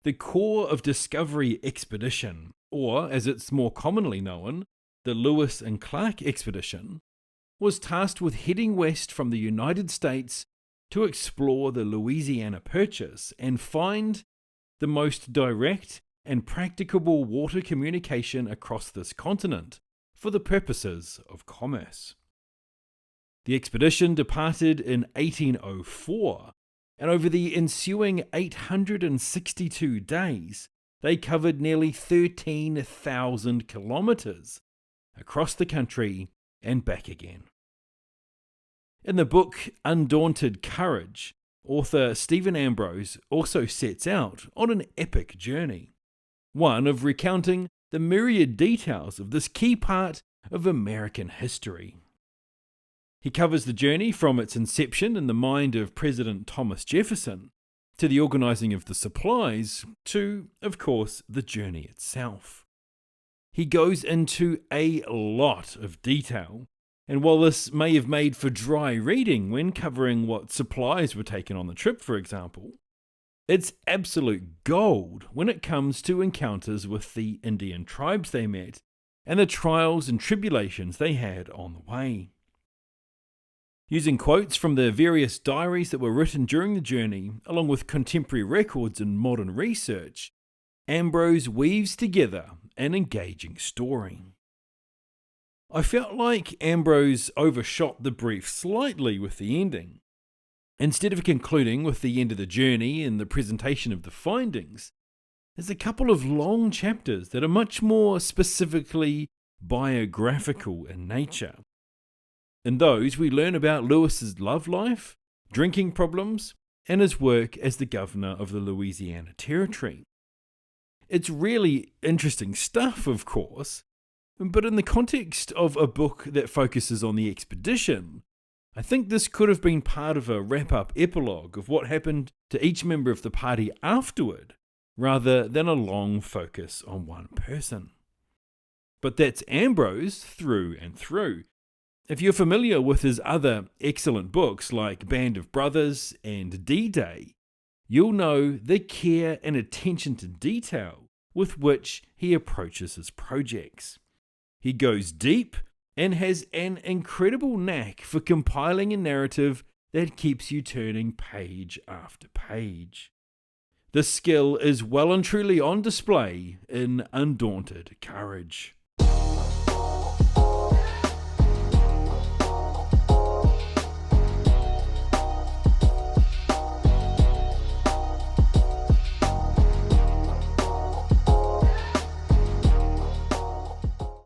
the Corps of Discovery Expedition, or as it's more commonly known, the Lewis and Clark Expedition, was tasked with heading west from the United States to explore the Louisiana Purchase and find the most direct and practicable water communication across this continent for the purposes of commerce. The expedition departed in 1804, and over the ensuing 862 days, they covered nearly 13,000 kilometers across the country and back again. In the book Undaunted Courage, author Stephen Ambrose also sets out on an epic journey, one of recounting the myriad details of this key part of American history. He covers the journey from its inception in the mind of President Thomas Jefferson, to the organising of the supplies, to, of course, the journey itself. He goes into a lot of detail, and while this may have made for dry reading when covering what supplies were taken on the trip, for example, it's absolute gold when it comes to encounters with the Indian tribes they met and the trials and tribulations they had on the way. Using quotes from the various diaries that were written during the journey, along with contemporary records and modern research, Ambrose weaves together an engaging story. I felt like Ambrose overshot the brief slightly with the ending. Instead of concluding with the end of the journey and the presentation of the findings, there's a couple of long chapters that are much more specifically biographical in nature. In those, we learn about Lewis's love life, drinking problems, and his work as the governor of the Louisiana Territory. It's really interesting stuff, of course, but in the context of a book that focuses on the expedition, I think this could have been part of a wrap-up epilogue of what happened to each member of the party afterward, rather than a long focus on one person. But that's Ambrose through and through. If you're familiar with his other excellent books like Band of Brothers and D-Day, you'll know the care and attention to detail with which he approaches his projects. He goes deep and has an incredible knack for compiling a narrative that keeps you turning page after page. This skill is well and truly on display in Undaunted Courage.